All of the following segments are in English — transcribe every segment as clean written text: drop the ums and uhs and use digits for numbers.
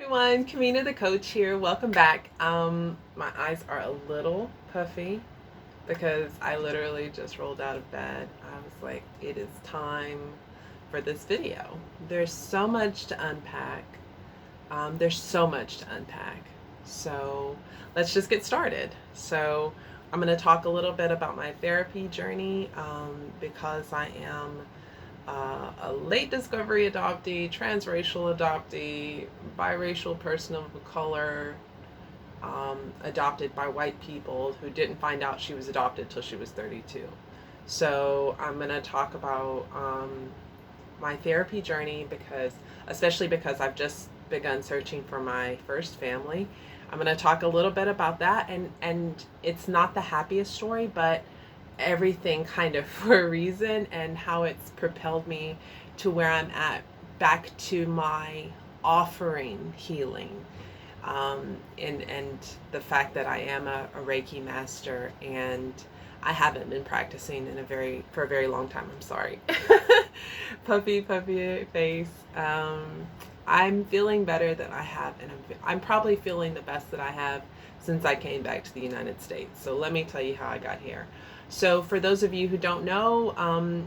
Everyone, Kamina the coach here. Welcome back. My eyes are a little puffy because I literally just rolled out of bed. I was like, it is time for this video. There's so much to unpack. There's so much to unpack. So let's just get started. So I'm going to talk a little bit about my therapy journey because I am a late discovery adoptee, transracial adoptee, biracial person of color, adopted by white people who didn't find out she was adopted till she was 32. So I'm going to talk about my therapy journey especially because I've just begun searching for my first family. I'm going to talk a little bit about that, and it's not the happiest story, but everything kind of for a reason, and how it's propelled me to where I'm at, back to my offering healing, and the fact that I am a Reiki master, and I haven't been practicing for a very long time. I'm sorry. puppy face. I'm feeling better than I have, and I'm probably feeling the best that I have since I came back to the United States. So let me tell you how I got here. So for those of you who don't know,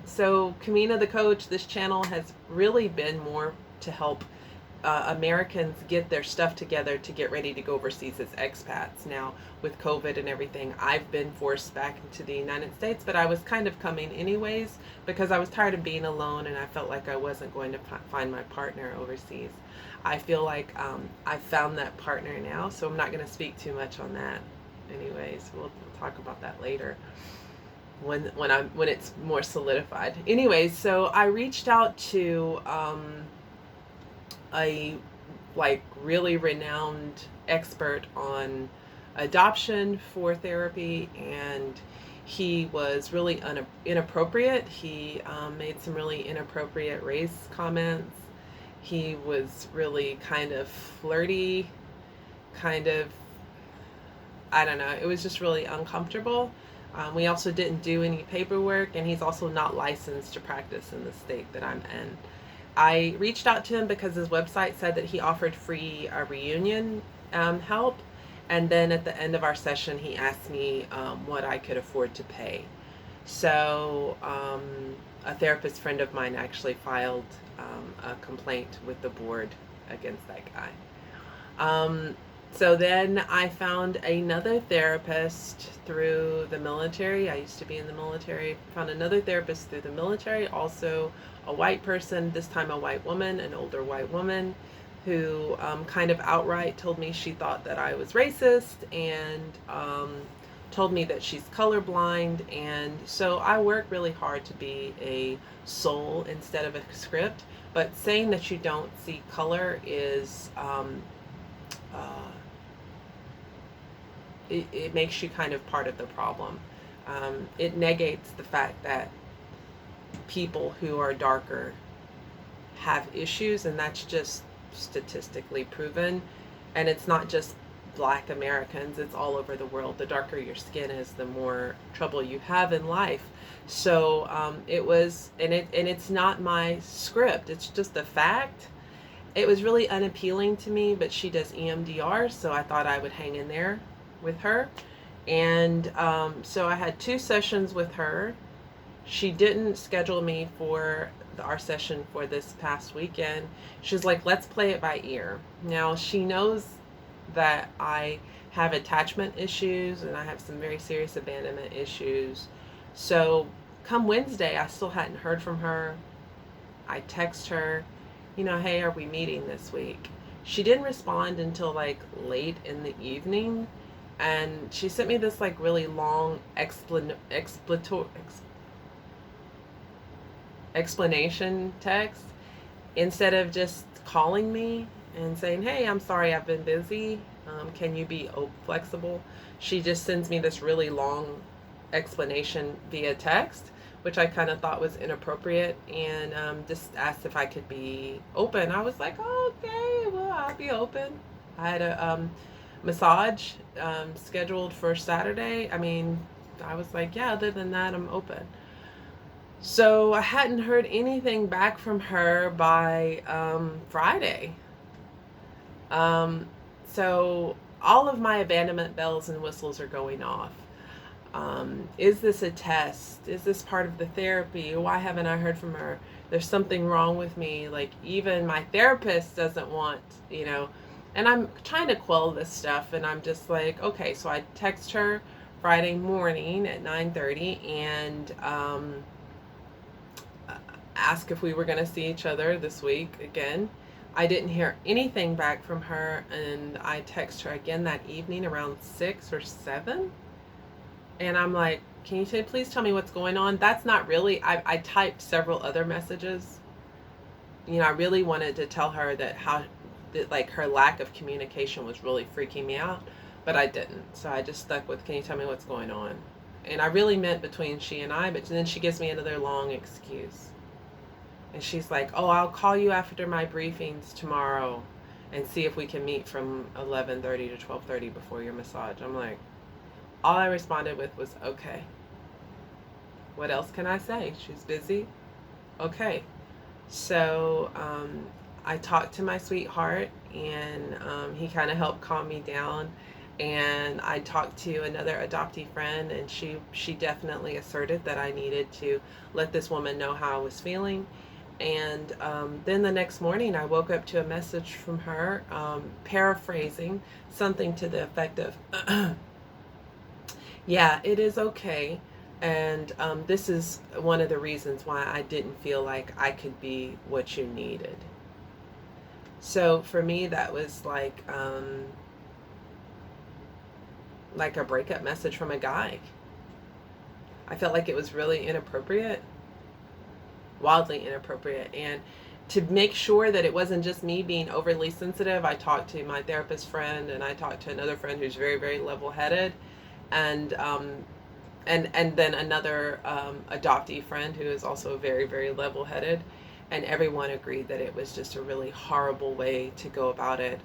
so Kamina the coach, this channel has really been more to help Americans get their stuff together to get ready to go overseas as expats. Now, with COVID and everything, I've been forced back into the United States, but I was kind of coming anyways because I was tired of being alone, and I felt like I wasn't going to find my partner overseas. I feel like I found that partner now, so I'm not going to speak too much on that. Anyways, we'll talk about that later when it's more solidified. Anyways, so I reached out to a really renowned expert on adoption for therapy, and he was really inappropriate. He made some really inappropriate race comments. He was really kind of flirty, kind of, I don't know, it was just really uncomfortable. We also didn't do any paperwork, and he's also not licensed to practice in the state that I'm in. I reached out to him because his website said that he offered free reunion help, and then at the end of our session he asked me what I could afford to pay. So a therapist friend of mine actually filed a complaint with the board against that guy. So then I found another therapist through the military. I used to be in the military. Found another therapist through the military, also a white person, this time a white woman, an older white woman, who kind of outright told me she thought that I was racist, and told me that she's colorblind. And so I work really hard to be a soul instead of a script. But saying that you don't see color is it makes you kind of part of the problem. It negates the fact that people who are darker have issues, and that's just statistically proven. And it's not just Black Americans, it's all over the world. The darker your skin is, the more trouble you have in life. So it was, and it's not my script, it's just a fact. It was really unappealing to me, but she does EMDR, so I thought I would hang in there with her. And so I had 2 sessions with her. She didn't schedule me for our session for this past weekend. She's like, let's play it by ear. Now, she knows that I have attachment issues, and I have some very serious abandonment issues. So come Wednesday, I still hadn't heard from her. I text her, hey, are we meeting this week? She didn't respond until like late in the evening, and she sent me this like really long explanation text, instead of just calling me and saying, hey, I'm sorry, I've been busy, can you be flexible? She just sends me this really long explanation via text, which I kind of thought was inappropriate, and just asked if I could be open. I was like, oh, okay, well, I'll be open. I had a massage scheduled for Saturday. I was like, yeah, other than that, I'm open. So I hadn't heard anything back from her by Friday. So all of my abandonment bells and whistles are going off. Is this a test? Is this part of the therapy? Why haven't I heard from her? There's something wrong with me. Like, even my therapist doesn't want, and I'm trying to quell this stuff, and I'm just like, okay. So I text her Friday morning at 9:30 and ask if we were going to see each other this week again. I didn't hear anything back from her, and I text her again that evening around 6 or 7. And I'm like, can you please tell me what's going on? That's not really, I typed several other messages. I really wanted to tell her that like her lack of communication was really freaking me out, but I didn't. So I just stuck with, can you tell me what's going on? And I really meant between she and I, but then she gives me another long excuse. And she's like, oh, I'll call you after my briefings tomorrow and see if we can meet from 11:30 to 12:30 before your massage. I'm like, all I responded with was, okay. What else can I say? She's busy. Okay. So I talked to my sweetheart, and he kind of helped calm me down. And I talked to another adoptee friend, and she definitely asserted that I needed to let this woman know how I was feeling. And then the next morning, I woke up to a message from her, paraphrasing something to the effect of, yeah, it is okay. And this is one of the reasons why I didn't feel like I could be what you needed. So for me, that was like a breakup message from a guy. I felt like it was really inappropriate, wildly inappropriate. And to make sure that it wasn't just me being overly sensitive, I talked to my therapist friend, and I talked to another friend who's very, very level-headed, and then another adoptee friend who is also very, very level-headed, and everyone agreed that it was just a really horrible way to go about it.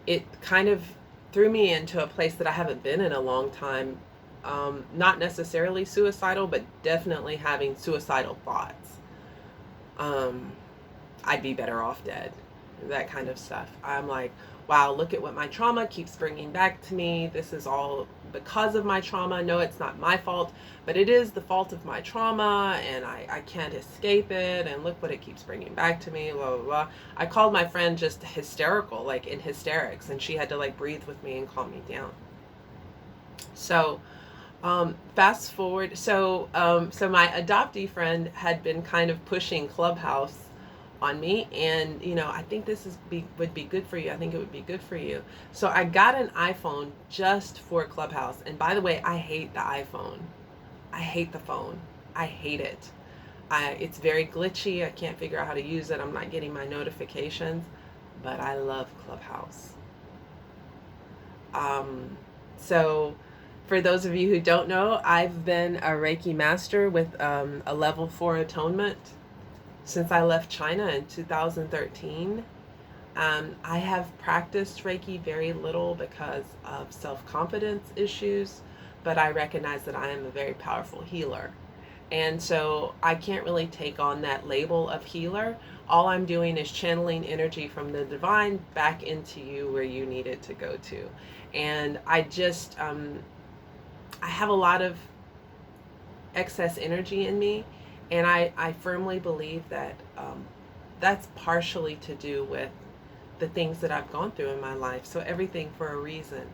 It kind of threw me into a place that I haven't been in a long time. Not necessarily suicidal, but definitely having suicidal thoughts. I'd be better off dead. That kind of stuff. I'm like, wow, look at what my trauma keeps bringing back to me. This is all because of my trauma. No, it's not my fault, but it is the fault of my trauma, and I can't escape it, and look what it keeps bringing back to me, blah, blah, blah. I called my friend just hysterical, like in hysterics, and she had to like breathe with me and calm me down. So fast forward, so my adoptee friend had been kind of pushing Clubhouse on me, and I think this would be good for you. I think it would be good for you. So I got an iPhone just for Clubhouse. And by the way, I hate the iPhone. I hate the phone. I hate it. It's very glitchy. I can't figure out how to use it. I'm not getting my notifications, but I love Clubhouse. So for those of you who don't know, I've been a Reiki master with a level 4 atonement since I left China in 2013. I have practiced Reiki very little because of self-confidence issues, but I recognize that I am a very powerful healer. And so I can't really take on that label of healer. All I'm doing is channeling energy from the divine back into you where you need it to go to. And I just, I have a lot of excess energy in me. And I firmly believe that that's partially to do with the things that I've gone through in my life. So everything for a reason.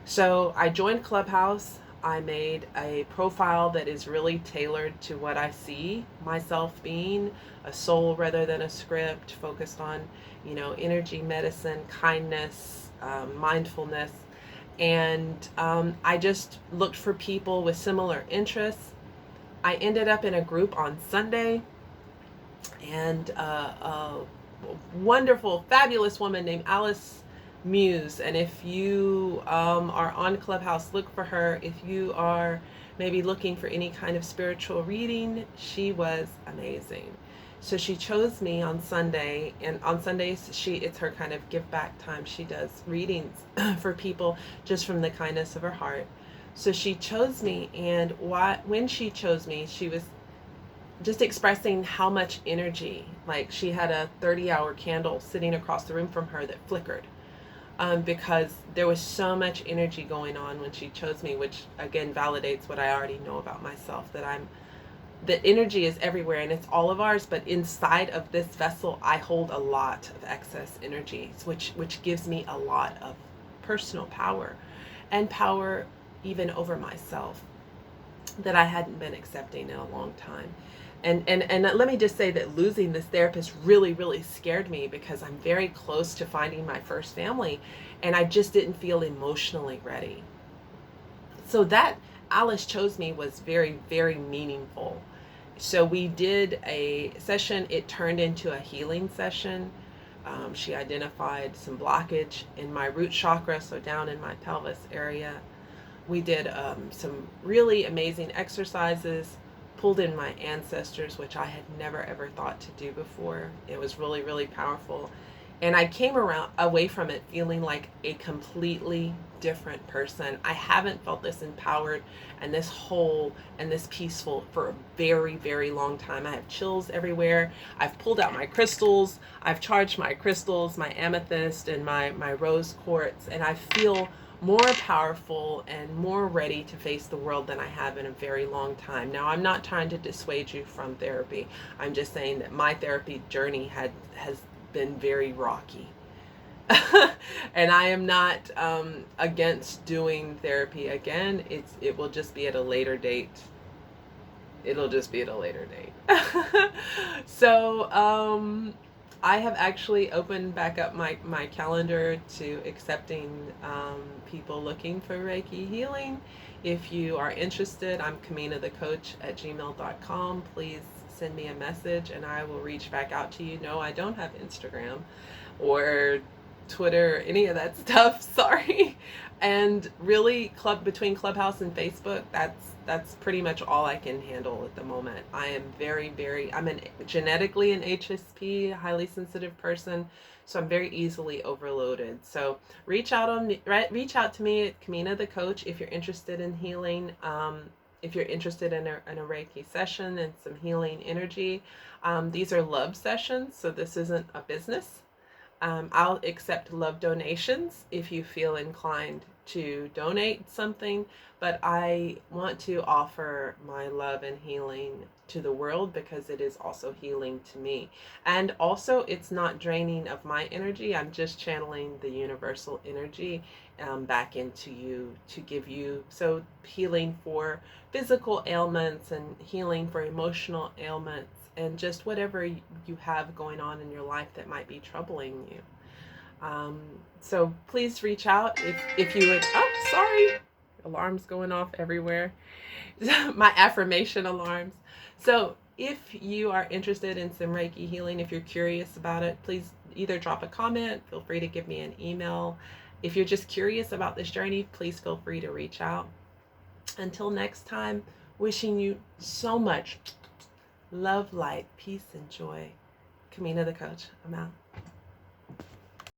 So I joined Clubhouse. I made a profile that is really tailored to what I see myself being, a soul rather than a script, focused on, energy medicine, kindness, mindfulness. And I just looked for people with similar interests. I ended up in a group on Sunday, and a wonderful, fabulous woman named Alice Muse. And if you are on Clubhouse, look for her. If you are maybe looking for any kind of spiritual reading, she was amazing. So she chose me on Sunday, and on Sundays it's her kind of give back time. She does readings for people just from the kindness of her heart. So she chose me, and when she chose me, she was just expressing how much energy, like she had a 30-hour candle sitting across the room from her that flickered, because there was so much energy going on when she chose me, which again validates what I already know about myself, that the energy is everywhere and it's all of ours, but inside of this vessel I hold a lot of excess energy, which gives me a lot of personal power, and power even over myself, that I hadn't been accepting in a long time. And let me just say that losing this therapist really, really scared me, because I'm very close to finding my first family, and I just didn't feel emotionally ready. So that Alice chose me was very, very meaningful. So we did a session. It turned into a healing session. She identified some blockage in my root chakra, so down in my pelvis area. We did some really amazing exercises, pulled in my ancestors, which I had never ever thought to do before. It was really, really powerful. And I came away from it feeling like a completely different person. I haven't felt this empowered and this whole and this peaceful for a very, very long time. I have chills everywhere. I've pulled out my crystals. I've charged my crystals, my amethyst and my rose quartz, and I feel more powerful and more ready to face the world than I have in a very long time. Now, I'm not trying to dissuade you from therapy. I'm just saying that my therapy journey has been very rocky. And I am not against doing therapy again. It will just be at a later date. It'll just be at a later date. So I have actually opened back up my calendar to accepting people looking for Reiki healing. If you are interested, I'm KaminaTheCoach@gmail.com. Please send me a message and I will reach back out to you. No, I don't have Instagram or Twitter, any of that stuff. Sorry. And really, between Clubhouse and Facebook, that's pretty much all I can handle at the moment. I am I'm genetically an HSP, highly sensitive person, so I'm very easily overloaded. So reach out to me at Kamina the Coach if you're interested in healing. If you're interested in a Reiki session and some healing energy. These are love sessions, so this isn't a business. I'll accept love donations if you feel inclined to donate something, but I want to offer my love and healing to the world because it is also healing to me. And also, it's not draining of my energy. I'm just channeling the universal energy back into you to give you, so healing for physical ailments and healing for emotional ailments and just whatever you have going on in your life that might be troubling you. So please reach out if you would. Oh, sorry. Alarms going off everywhere. My affirmation alarms. So if you are interested in some Reiki healing, if you're curious about it, please either drop a comment, feel free to give me an email. If you're just curious about this journey, please feel free to reach out. Until next time, wishing you so much love, light, peace, and joy. Kamina the Coach. I'm out.